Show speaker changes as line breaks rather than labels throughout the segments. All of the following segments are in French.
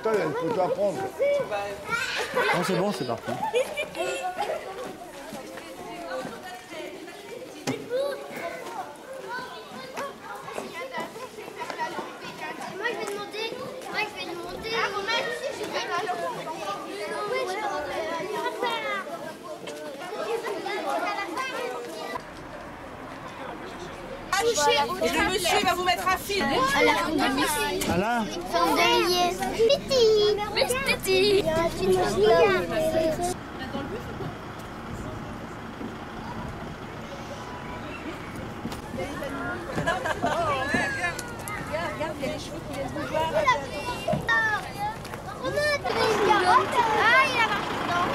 attends, il y a une photo à prendre.
Non, c'est bon, c'est parti.
Et le monsieur il va vous mettre un fil.
À la fin de lycée.
Alain.
Fin d'année. Petit. Petit. Il y a un film aussi.
Regarde, il y a les cheveux qui viennent vous voir.
Ah, il a marché dedans.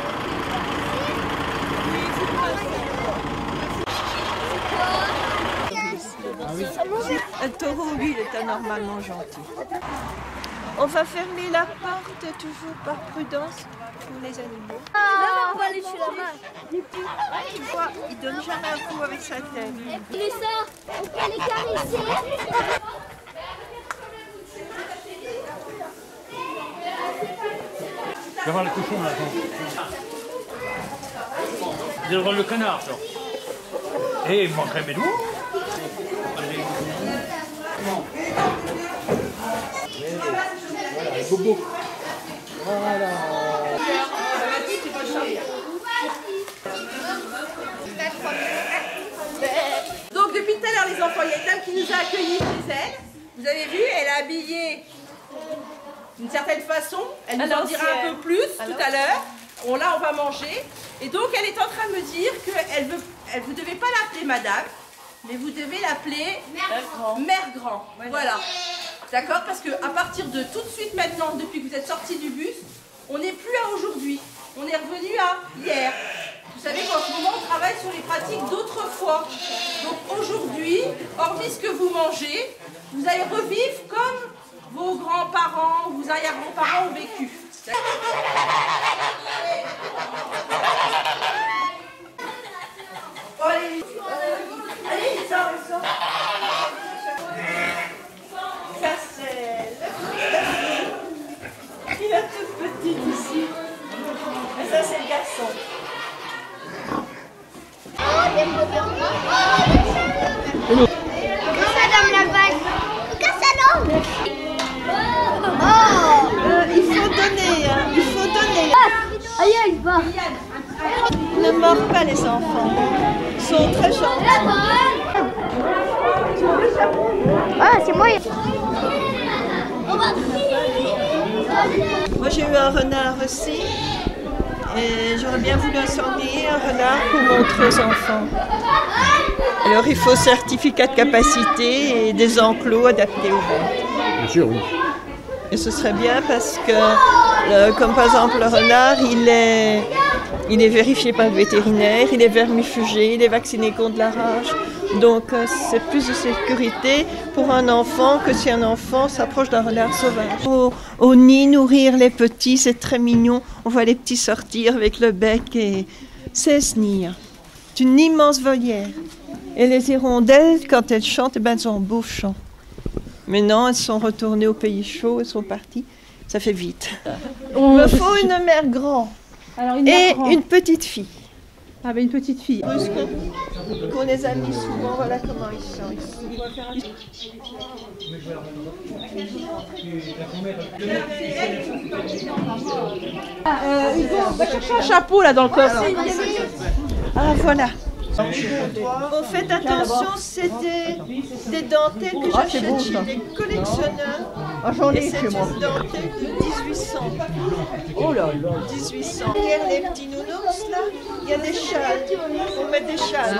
Un taureau, lui, il est anormalement gentil. On va fermer la porte toujours par prudence pour les animaux.
On va aller chez la main.
Il donne jamais un coup avec sa tête.
Les sœurs, on peut les caresser.
Je vais voir le cochon là. Attends. Je vais voir le canard. Et il manquerait mes doigts. Voilà, bobo. Voilà.
Donc depuis tout à l'heure les enfants, il y a une dame qui nous a accueillis chez elle. Vous avez vu, elle est habillée d'une certaine façon. Elle nous en dira un peu plus tout à l'heure. Là on va manger. Et donc elle est en train de me dire que vous ne devez pas l'appeler madame, mais vous devez l'appeler Mère Grand. Voilà. D'accord? Parce qu'à partir de tout de suite maintenant, depuis que vous êtes sortis du bus, on n'est plus à aujourd'hui. On est revenu à hier. Vous savez qu'en ce moment, on travaille sur les pratiques d'autrefois. Donc aujourd'hui, hormis ce que vous mangez, vous allez revivre comme vos grands-parents, vos arrière-grands-parents ont vécu. Allez, allez, sors.
Il est toute petite ici. Et ça, c'est le garçon.
Madame la vache.
Il faut donner, hein. Il faut donner.
Aïe, aïe, va.
Ne mordent pas les enfants. Ils sont très gentils.
Ah, c'est moi.
Moi, j'ai eu un renard aussi. Et j'aurais bien voulu enseigner un renard pour montrer aux enfants. Alors, il faut certificat de capacité et des enclos adaptés aux bêtes.
Bien sûr, oui.
Et ce serait bien parce que, comme par exemple le renard, il est vérifié par le vétérinaire, il est vermifugé, il est vacciné contre la rage. Donc c'est plus de sécurité pour un enfant que si un enfant s'approche d'un renard sauvage. Au nid, nourrir les petits, c'est très mignon. On voit les petits sortir avec le bec et c'est ce nid. C'est une immense volière. Et les hirondelles, quand elles chantent, eh ben, elles ont un beau chant. Maintenant, elles sont retournées au pays chaud, elles sont parties. Ça fait vite. Il me faut une mère grand et une petite fille.
Ah ben une petite fille.
Qu'on les a mis souvent, voilà comment ils sont ici.
Hugo, va chercher un chapeau là dans le coffre.
Ah voilà. Bon, faites attention, c'est des dentelles que j'achète chez les collectionneurs.
Ah, j'en ai
Et c'est
chez moi.
une dentelle de 1800.
Oh là là.
1800. Derrière les petits nounours, là, il y a des châles. On met des châles.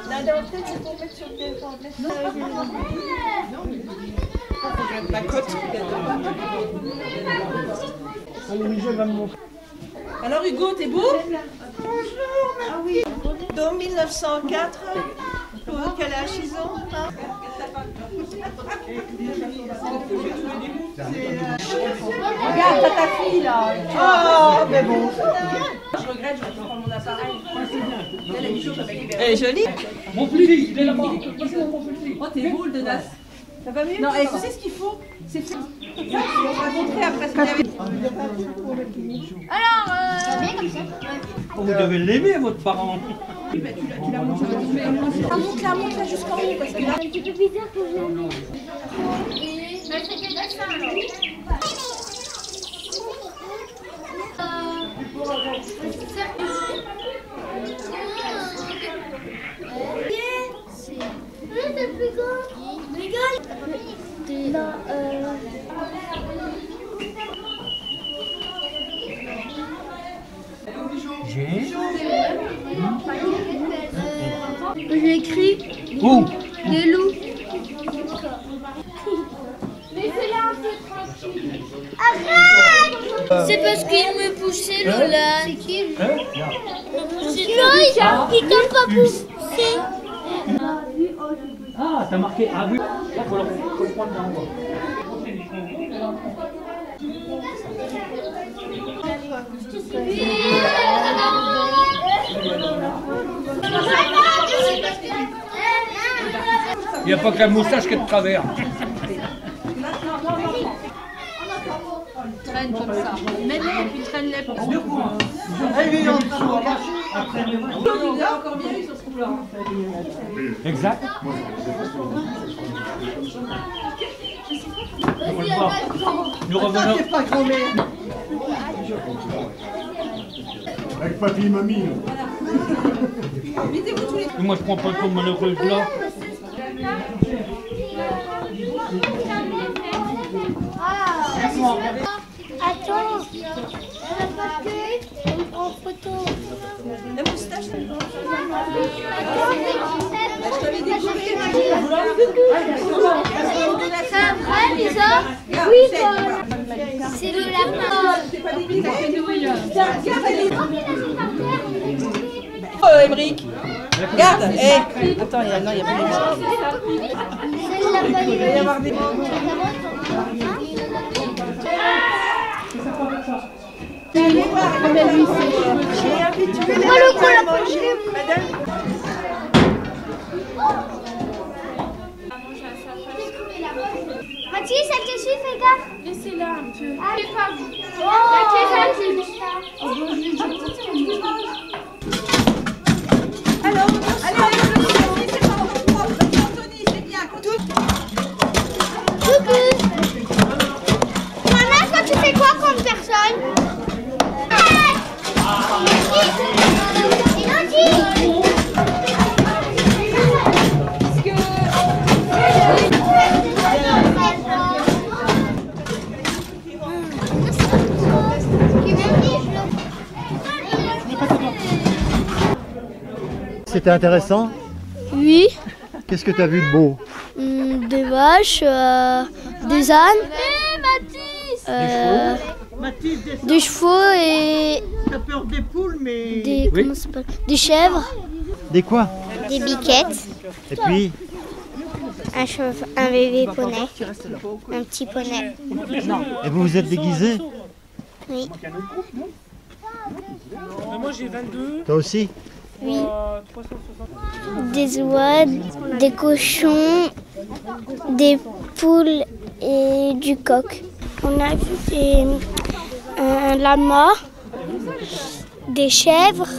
La dentelle, c'est pour mettre sur le téléphone. Ma côte.
Alors Hugo, t'es beau?
Bonjour. Ah oui. Donc 1904, pour quel âge ils ont, hein?
Regarde, t'as ta fille là.
Oh, mais bon.
Je regrette, je vais prendre mon appareil. Elle est bichot avec les
Elle est jolie.
Mon petit, il est là-bas.
Oh, t'es beau le Dedas. Ça va mieux? Non, et tu sais ce qu'il faut? C'est faire. montrer après.
Alors, bien comme ça.
Vous devez l'aimer, votre parent.
Tu la montes, monte là jusqu'en haut parce que là.
C'est un petit peu bizarre que je l'ai mis. Mais c'est que ça alors. C'est plus grand. Regarde. J'ai écrit des loups. Laissez-la un peu tranquille. Arrête! C'est parce qu'il me poussait Lola. C'est qui? Non, il t'a pas poussé.
Ah, t'as marqué à vue. Là, faut le prendre dans le bois. Il n'y a pas que la moustache qui est de travers.
Traîne comme ça. Mets-les et puis traîne-les pour se là encore bien, ils se retrouvent là.
Exact. Nous revenons.
Avec papy et mamie.
Mettez-vous tous les deux.
Moi, je prends pas le tour malheureuse là.
Attends, parce que on prend photo.
La moustache, c'est bon.
C'est un vrai bizarre. Oui, c'est le lapin.
Oh, Émeric. Regarde. Attends, il y a pas
C'est le lapin.
Il va y avoir des... Allez voir, j'ai habitué les lapins à manger, madame.
Mathilde, ça te suit, fais gaffe.
Laissez-la un peu.
Allez, pas vous.
Alors, allez, c'est pas propre. Anthony, c'est bien.
Coucou. Maman, toi, tu fais quoi comme personne?
C'était intéressant.
Oui,
Qu'est-ce que tu as vu de beau?
des vaches, des ânes, des chevaux et
T'as peur des poules, mais...
des, comment ça s'appelle, des chèvres,
Des quoi?
des biquettes,
Et puis,
un bébé poney, un petit poney.
et vous vous êtes déguisés?
Oui,
Moi j'ai 22.
Toi aussi?
oui.
360.
Des oies, des cochons, des poules et du coq. On a vu un lama, des chèvres,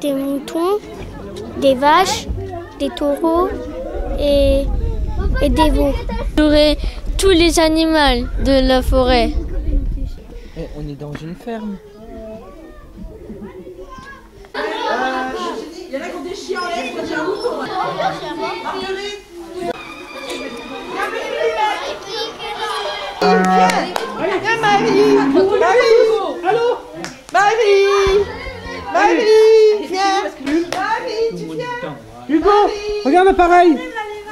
des moutons, des vaches, des taureaux et des veaux.
J'aurai tous les animaux de la forêt.
On est dans une ferme.
Il y en a qui ont des chiens en laisse, moi j'ai un mouton. Marguerite. Viens Marie. Marie. Allô Marie. Marie, viens. Marie, tu viens.
Hugo, regarde l'appareil.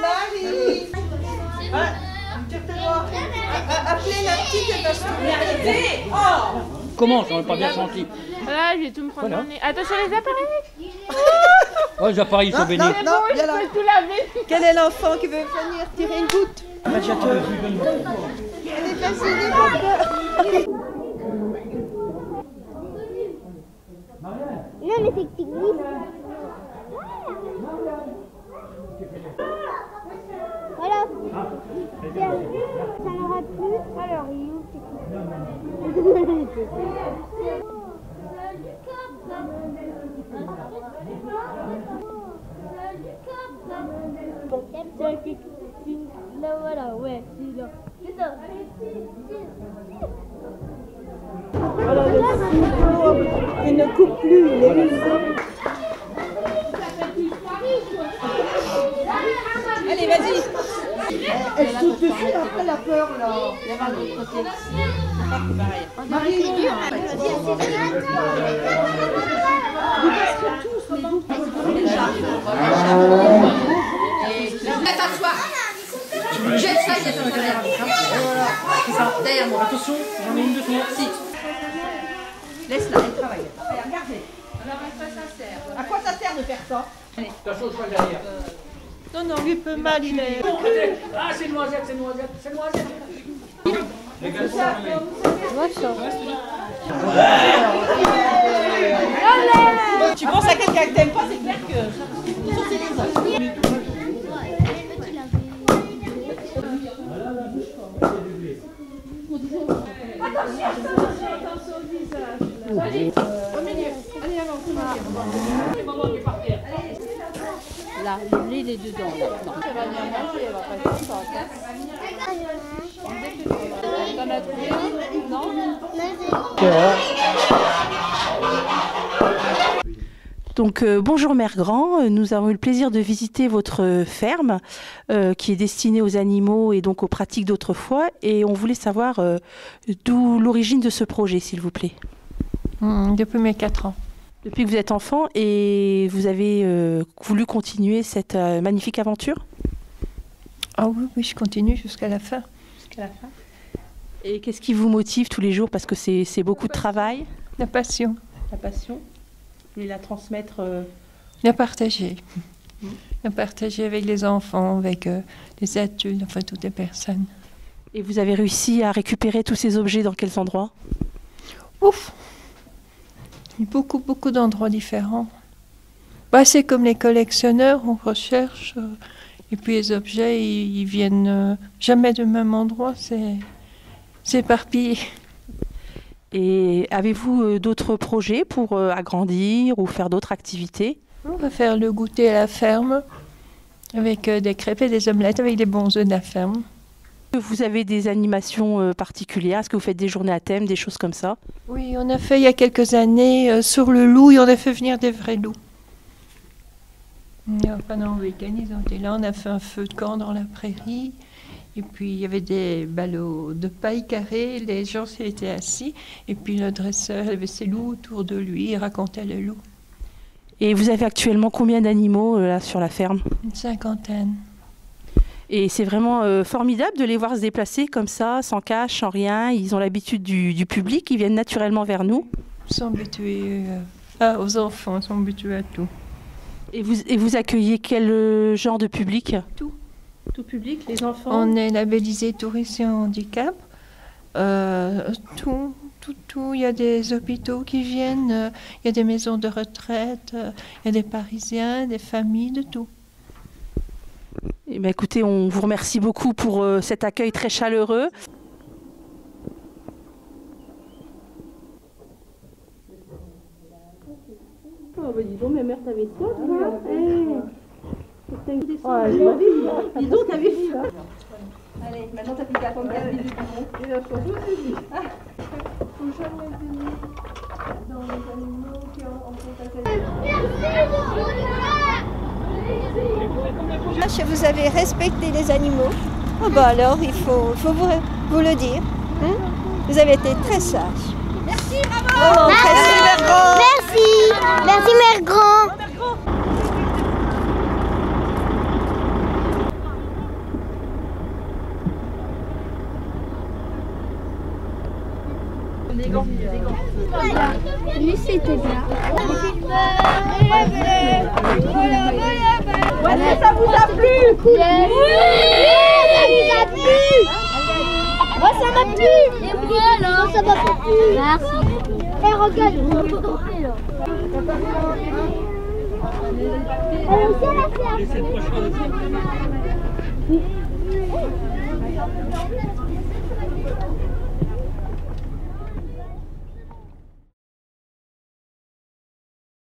Marie. Appelez la petite, elle va se tourner. Oh.
Comment? J'aurais pas bien senti.
Là, je vais tout me prendre dans le nez. Attention les appareils.
Oh, les appareils sont bénis.
Non, il y a là.
Tout laver.
Quel est l'enfant qui veut venir tirer une goutte? Elle est fascinée par peur.
Non, mais c'est que tu glisses. Voilà. Ça n'aura plus. Alors, il Là voilà, ouais, c'est là. C'est ça.
Voilà le ciseau, il ne coupe plus, il est usé.
Allez, vas-y.
Elle saute dessus, après la peur là.
Il y a de l'autre côté.
Marie,
Là, t'assois. Tu jettes ça, il y a ton derrière. Derrière moi.
Attention, j'en ai une de toi.
Si. Laisse-la, elle travaille. Regardez. Alors, à quoi ça sert? À quoi ça sert de faire ça?
La chose pas derrière.
Non, non, lui peut mal, il est...
Ah, c'est noisette, c'est noisette, c'est noisette. Les gars,
Tu penses à quelqu'un que t'aimes pas, c'est clair que... Sauf c'est les autres.
là, l'île est dedans. Là. Elle va venir manger, elle va pas être contente. T'en as trouvé un? Non?
Donc bonjour Mère Grand, nous avons eu le plaisir de visiter votre ferme qui est destinée aux animaux et donc aux pratiques d'autrefois, et on voulait savoir d'où l'origine de ce projet, s'il vous plaît.
Depuis mes 4 ans.
Depuis que vous êtes enfant, et vous avez voulu continuer cette magnifique aventure?
Ah oui, oui, je continue jusqu'à la fin.
Jusqu'à la fin. Et qu'est-ce qui vous motive tous les jours? Parce que c'est beaucoup de travail.
La passion.
La passion. Vous voulez la transmettre
La partager. La partager avec les enfants, avec les adultes, enfin toutes les personnes.
Et vous avez réussi à récupérer tous ces objets dans quels endroits?
Ouf! Beaucoup, beaucoup d'endroits différents. Bah, c'est comme les collectionneurs, on recherche, et puis les objets, ils viennent jamais du même endroit, c'est éparpillé.
Et avez-vous d'autres projets pour agrandir ou faire d'autres activités?
On va faire le goûter à la ferme, avec des crêpes et des omelettes, avec des bons œufs de la ferme.
Vous avez des animations particulières? Est-ce que vous faites des journées à thème, des choses comme ça?
Oui, on a fait il y a quelques années sur le loup, et on a fait venir des vrais loups. Pendant le week-end, ils ont été là, on a fait un feu de camp dans la prairie, et puis il y avait des ballots de paille carrée, les gens s'y étaient assis, et puis le dresseur avait ses loups autour de lui, il racontait le loup.
Et vous avez actuellement combien d'animaux là sur la ferme?
Une 50aine.
Et c'est vraiment formidable de les voir se déplacer comme ça, sans cache, sans rien. Ils ont l'habitude du public, ils viennent naturellement vers nous.
Ils sont habitués aux enfants, ils sont habitués à tout.
Et vous accueillez quel genre de public?
Tout.
Tout public, les enfants?
On est labellisé touristes et handicap. Tout. Il y a des hôpitaux qui viennent, il y a des maisons de retraite, il y a des Parisiens, des familles, de tout.
Eh bien, écoutez, on vous remercie beaucoup pour cet accueil très chaleureux.
Oh, bah dis donc, ma mère t'avait ça, toi.
Dis donc, t'avais vu. Allez, maintenant t'as plus qu'à attendre 4 minutes. Et la chose aussi. Faut jamais venir dans les animaux qui ont
Vous avez respecté les animaux. Oh bah alors, il faut vous le dire. Vous avez été très sage.
Merci, bravo.
Merci, Mère Grand.
Merci. Merci, Mère Grand. Lui, c'était bien.
Est-ce que ça vous a plu?
Oui, ça nous a plu. Moi, ça m'a plu. Et moi, alors, ça m'a plu. Merci. Et regarde, on peut porter là. Elle aussi, elle a fait un peu.